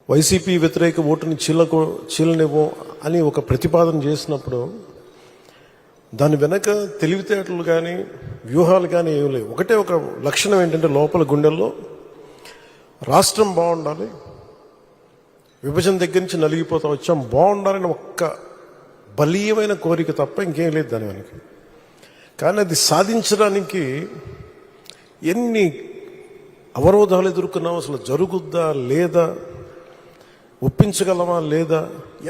YCP వ్యతిరేక ఓటుని చీలనివ్వం అని ఒక ప్రతిపాదన చేసినప్పుడు దాని వెనక తెలివితేటలు కానీ వ్యూహాలు కానీ ఏమి లేవు. ఒకటే ఒక లక్షణం ఏంటంటే లోపల గుండెల్లో రాష్ట్రం బాగుండాలి, విభజన దగ్గర నుంచి నలిగిపోతా వచ్చాం, బాగుండాలని ఒక్క బలీయమైన కోరిక తప్ప ఇంకేం లేదు దాని వెనక. కానీ అది సాధించడానికి ఎన్ని అవరోధాలు ఎదుర్కొన్నాం, అసలు జరుగుద్దా లేదా, ఒప్పించగలమా లేదా,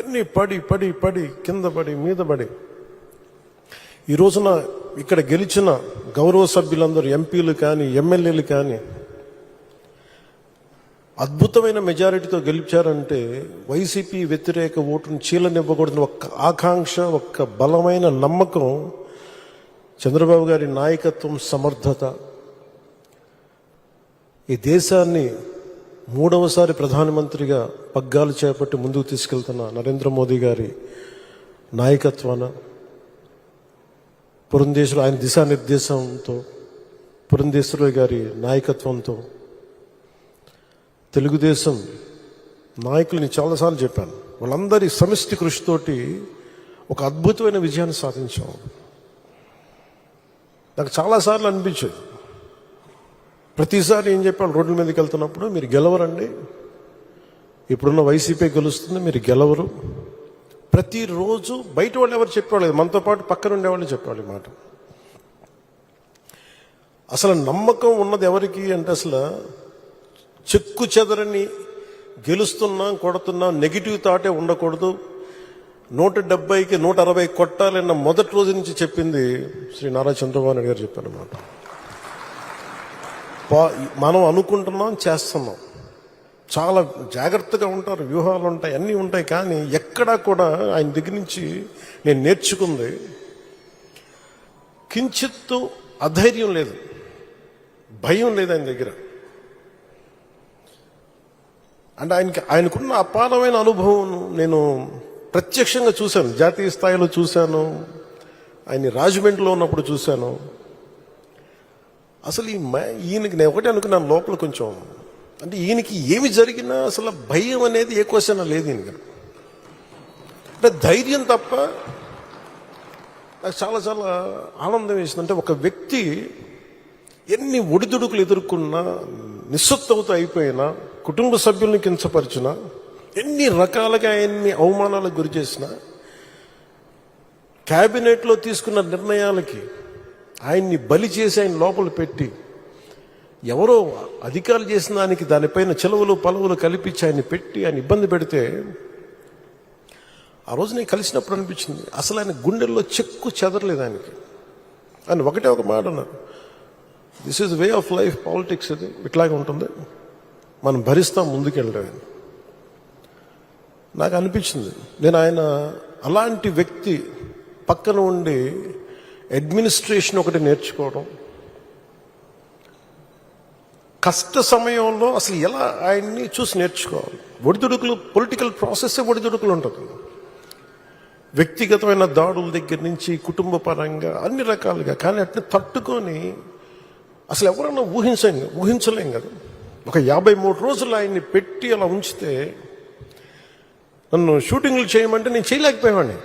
ఎన్ని పడి పడి పడి కింద పడి మీద పడి ఈ రోజున ఇక్కడ గెలిచిన గౌరవ సభ్యులందరూ ఎంపీలు కానీ ఎమ్మెల్యేలు కానీ అద్భుతమైన మెజారిటీతో గెలిచారంటే వైసీపీ వ్యతిరేక ఓటును చీలనివ్వకూడదని ఒక్క ఆకాంక్ష, ఒక్క బలమైన నమ్మకం, చంద్రబాబు గారి నాయకత్వం, సమర్థత, ఈ దేశాన్ని మూడవసారి ప్రధానమంత్రిగా పగ్గాలు చేపట్టి ముందుకు తీసుకెళ్తున్న నరేంద్ర మోదీ గారి నాయకత్వాన, పురంధేశ్వరు ఆయన దిశానిర్దేశంతో, పురంధేశ్వరి గారి నాయకత్వంతో, తెలుగుదేశం నాయకులని చాలాసార్లు చెప్పాను, వాళ్ళందరి సమిష్టి కృషితోటి ఒక అద్భుతమైన విజయాన్ని సాధించాం. నాకు చాలాసార్లు అనిపించేది, ప్రతిసారి ఏం చెప్పాను, రోడ్ల మీదకి వెళ్తున్నప్పుడు మీరు గెలవరండి, ఇప్పుడున్న వైసీపీ గెలుస్తుంది, మీరు గెలవరు. ప్రతిరోజు బయట వాళ్ళు ఎవరు చెప్పేవాళ్ళు, మనతో పాటు పక్కన ఉండేవాళ్ళు చెప్పేవాళ్ళు మాట. అసలు నమ్మకం ఉన్నది ఎవరికి అంటే, అసలు చెక్కు చెదరని గెలుస్తున్నాం, కొడుతున్నాం, నెగిటివ్ థాటే ఉండకూడదు, 170కి 160 కొట్టాలన్న మొదటి రోజు నుంచి చెప్పింది శ్రీ నారా చంద్రబాబు నాయుడు గారు చెప్పారన్నమాట. మనం అనుకుంటున్నాం, చేస్తున్నాం, చాలా జాగ్రత్తగా ఉంటారు, వ్యూహాలు ఉంటాయి, అన్నీ ఉంటాయి. కానీ ఎక్కడా కూడా ఆయన దగ్గర నుంచి నేను నేర్చుకుంది కించిత్తు అధైర్యం లేదు, భయం లేదు ఆయన దగ్గర. అంటే ఆయనకున్న అపారమైన అనుభవం నేను ప్రత్యక్షంగా చూశాను, జాతీయ స్థాయిలో చూశాను, ఆయన రాజమండ్రిలో ఉన్నప్పుడు చూశాను. అసలు ఈయనకి నేను ఒకటే అనుకున్నాను లోపల కొంచెం, అంటే ఈయనకి ఏమి జరిగినా అసలు భయం అనేది ఏ క్వశ్చన్ లేదు ఈయనకి. అంటే ధైర్యం తప్ప. నాకు చాలా చాలా ఆనందం వేసింది, అంటే ఒక వ్యక్తి ఎన్ని ఒడిదుడుకులు ఎదుర్కొన్నా, నిస్సత్తువతో అయిపోయినా, కుటుంబ సభ్యుల్ని కించపరిచినా, ఎన్ని రకాలుగా ఆయన్ని అవమానాలకు గురి చేసిన, క్యాబినెట్లో తీసుకున్న నిర్ణయాలకి ఆయన్ని బలి చేసి ఆయన లోపల పెట్టి, ఎవరో అధికారులు చేసిన దానికి దానిపైన చెలవులు పలువులు కల్పించి ఆయన్ని పెట్టి ఆయన ఇబ్బంది పెడితే, ఆ రోజు నేను కలిసినప్పుడు అనిపించింది అసలు ఆయన గుండెల్లో చెక్కు చెదరలేదు ఆయనకి. ఆయన ఒకటే ఒక మాట అన్నారు, this is way of life, politics ఇది ఇట్లాగే ఉంటుంది, మనం భరిస్తాం ముందుకెళ్ళడం. నాకు అనిపించింది నేను ఆయన అలాంటి వ్యక్తి పక్కన ఉండి అడ్మినిస్ట్రేషన్ ఒకటి నేర్చుకోవడం, కష్ట సమయంలో అసలు ఎలా ఆయన్ని చూసి నేర్చుకోవాలి. ఒడిదుడుకులు, పొలిటికల్ ప్రాసెస్ ఒడిదుడుకులు ఉంటుంది, వ్యక్తిగతమైన దాడుల దగ్గర నుంచి కుటుంబ పరంగా అన్ని రకాలుగా. కానీ అట్లా తట్టుకొని అసలు ఎవరన్నా ఊహించలేం కదా. ఒక 53 రోజులు ఆయన్ని పెట్టి అలా ఉంచితే, నన్ను షూటింగ్లు చేయమంటే నేను చేయలేకపోయేవాడిని,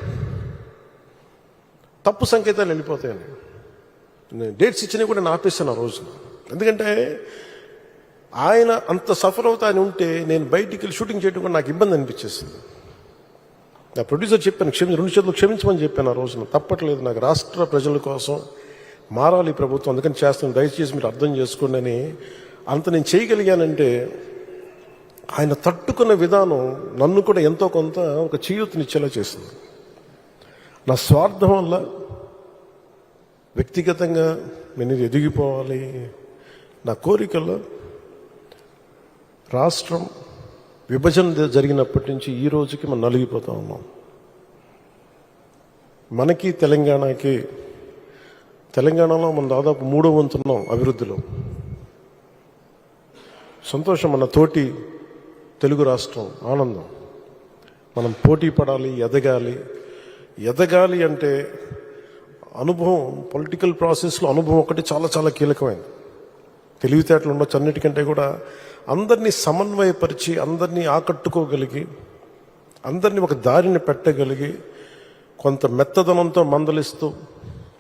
తప్పు సంకేతాలు వెళ్ళిపోతాయని. నేను డేట్స్ ఇచ్చినవి కూడా నేను ఆపేస్తాను ఆ రోజున. ఎందుకంటే ఆయన అంత సఫర్ అవుతా అని ఉంటే నేను బయటికి వెళ్ళి షూటింగ్ చేయడం కూడా నాకు ఇబ్బంది అనిపించేస్తుంది. నా ప్రొడ్యూసర్ చెప్పాను, 2 చేతులు క్షమించమని చెప్పాను ఆ రోజున. తప్పట్లేదు, నాకు రాష్ట్ర ప్రజల కోసం మారాలి ప్రభుత్వం, అందుకని చేస్తాను, దయచేసి మీరు అర్థం చేసుకోండి అని. అంత నేను చేయగలిగానంటే ఆయన తట్టుకున్న విధానం నన్ను కూడా ఎంతో కొంత ఒక చేయూతనిచ్చేలా చేసింది. నా స్వార్థం వల్ల వ్యక్తిగతంగా నేను ఎదిగిపోవాలి, నా కోరికల్లో రాష్ట్రం విభజన జరిగినప్పటి నుంచి ఈ రోజుకి మనం నలిగిపోతా ఉన్నాం. మనకి తెలంగాణలో మనం దాదాపు 3వ వంతున్నాం అభివృద్ధిలో. సంతోషం, మన తోటి తెలుగు రాష్ట్రం ఆనందం. మనం పోటీ పడాలి, ఎదగాలి అంటే అనుభవం, పొలిటికల్ ప్రాసెస్లో అనుభవం ఒకటి చాలా చాలా కీలకమైనది. తెలివితేటలు ఉండొచ్చు, అన్నిటికంటే కూడా అందరినీ సమన్వయపరిచి, అందరినీ ఆకట్టుకోగలిగి, అందరినీ ఒక దారిని పెట్టగలిగి, కొంత మెత్తదనంతో మందలిస్తూ,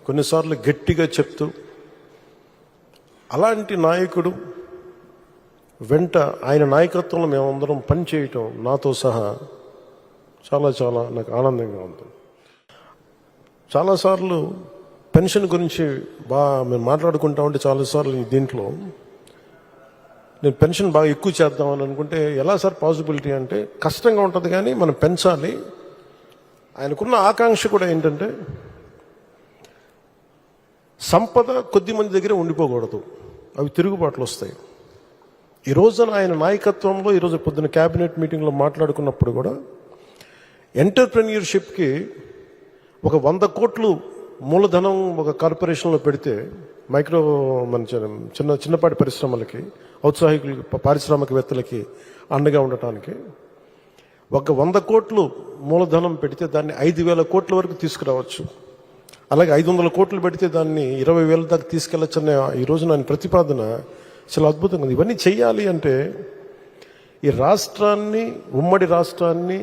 కొన్నిసార్లు గట్టిగా చెప్తూ, అలాంటి నాయకుడు వెంట ఆయన నాయకత్వంలో మేమందరం పనిచేయటం నాతో సహా చాలా చాలా నాకు ఆనందంగా ఉంది. చాలాసార్లు పెన్షన్ గురించి మేము మాట్లాడుకుంటా ఉంటే చాలాసార్లు దీంట్లో నేను పెన్షన్ బాగా ఎక్కువ చేద్దామని అనుకుంటే, ఎలా సార్ పాసిబిలిటీ అంటే, కష్టంగా ఉంటుంది కానీ మనం పెంచాలి. ఆయనకున్న ఆకాంక్ష కూడా ఏంటంటే, సంపద కొద్ది మంది దగ్గర ఉండిపోకూడదు, అవి తిరుగుబాట్లు వస్తాయి. ఈ రోజున ఆయన నాయకత్వంలో ఈరోజు పొద్దున్న క్యాబినెట్ మీటింగ్లో మాట్లాడుకున్నప్పుడు కూడా ఎంటర్ప్రెన్యూర్షిప్కి ఒక 100 కోట్లు మూలధనం ఒక కార్పొరేషన్లో పెడితే, మైక్రో మన చిన్నపాటి పరిశ్రమలకి, ఔత్సాహికులకి, పారిశ్రామికవేత్తలకి అండగా ఉండటానికి ఒక 100 కోట్లు మూలధనం పెడితే దాన్ని 5,000 కోట్ల వరకు తీసుకురావచ్చు. అలాగే 500 కోట్లు పెడితే దాన్ని 20,000 దాకా తీసుకెళ్లొచ్చన్న ఈ రోజు నా ప్రతిపాదన చాలా అద్భుతంగా ఉంది. ఇవన్నీ చెయ్యాలి అంటే ఈ రాష్ట్రాన్ని, ఉమ్మడి రాష్ట్రాన్ని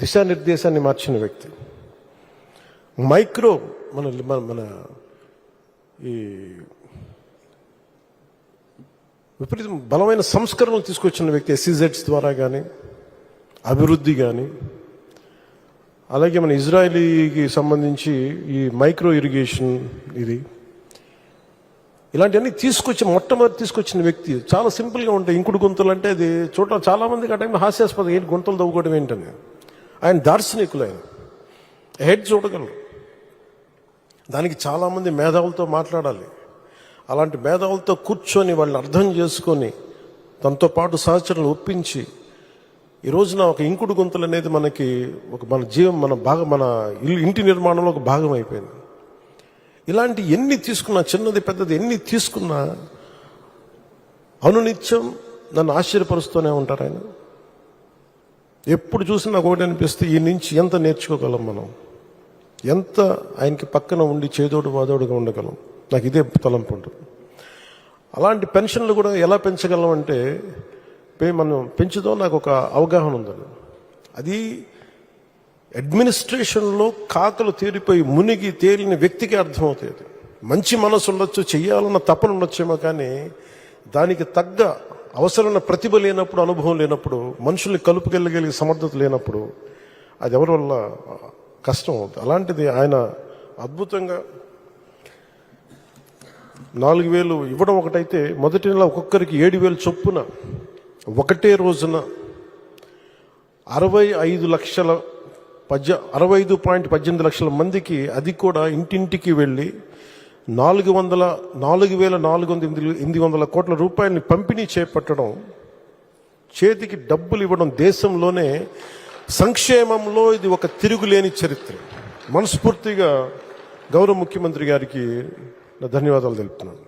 దిశానిర్దేశాన్ని మార్చిన వ్యక్తి, మైక్రో మన ఈ విపరీతం బలమైన సంస్కరణలు తీసుకొచ్చిన వ్యక్తి, SEZs ద్వారా కానీ, అభివృద్ధి కానీ, అలాగే మన ఇజ్రాయలీకి సంబంధించి ఈ మైక్రో ఇరిగేషన్, ఇలాంటివన్నీ మొట్టమొదటి తీసుకొచ్చిన వ్యక్తి. చాలా సింపుల్గా ఉంటాయి. ఇంకుడు గుంతలు అంటే అది చూడటం చాలా మందికి ఆ టైంలో హాస్యాస్పదం, ఏంటి గుంతలు తవ్వుకోవడం ఏంటని. ఆయన దార్శనికులు, ఆయన హెడ్ చూడగలరు. దానికి చాలామంది మేధావులతో మాట్లాడాలి. అలాంటి మేధావులతో కూర్చొని వాళ్ళని అర్థం చేసుకొని, దాంతో పాటు సహచరులు ఒప్పించి, ఈ రోజున ఒక ఇంకుడు గుంతలు అనేది మనకి మన ఇంటి నిర్మాణంలో ఒక భాగం అయిపోయింది. ఇలాంటి ఎన్ని తీసుకున్నా, చిన్నది పెద్దది ఎన్ని తీసుకున్నా అనునిత్యం నన్ను ఆశ్చర్యపరుస్తూనే ఉంటారు ఆయన. ఎప్పుడు చూసినా ఒకటి అనిపిస్తే, ఈ నుంచి ఎంత నేర్చుకోగలం మనం, ఎంత ఆయనకి పక్కన ఉండి చేదోడు వాదోడుగా ఉండగలం. నాకు ఇదే తలంపు ఉంటుంది. అలాంటి పెన్షన్లు కూడా ఎలా పెంచగలం అంటే, మనం పెంచుదాం, నాకు ఒక అవగాహన ఉందని. అది అడ్మినిస్ట్రేషన్లో కాకలు తేలిపోయి మునిగి తేలిన వ్యక్తికి అర్థమవుతుంది. మంచి మనసు ఉండొచ్చు, చెయ్యాలన్న తపన ఉండొచ్చేమో, కానీ దానికి తగ్గ అవసరమైన ప్రతిభ లేనప్పుడు, అనుభవం లేనప్పుడు, మనుషుల్ని కలుపుకెళ్ళగలిగే సమర్థత లేనప్పుడు అది ఎవరి వల్ల కష్టం అవుతుంది. అలాంటిది ఆయన అద్భుతంగా 4,000 ఇవ్వడం ఒకటైతే, మొదటి నెల ఒక్కొక్కరికి 7,000 చొప్పున ఒకటే రోజున 65.18 లక్షల మందికి, అది కూడా ఇంటింటికి వెళ్ళి 4,400 కోట్ల రూపాయలని పంపిణీ చేపట్టడం, చేతికి డబ్బులు ఇవ్వడం, దేశంలోనే సంక్షేమంలో ఇది ఒక తిరుగులేని చరిత్ర. మనస్ఫూర్తిగా గౌరవ ముఖ్యమంత్రి గారికి నా ధన్యవాదాలు తెలుపుతున్నాను.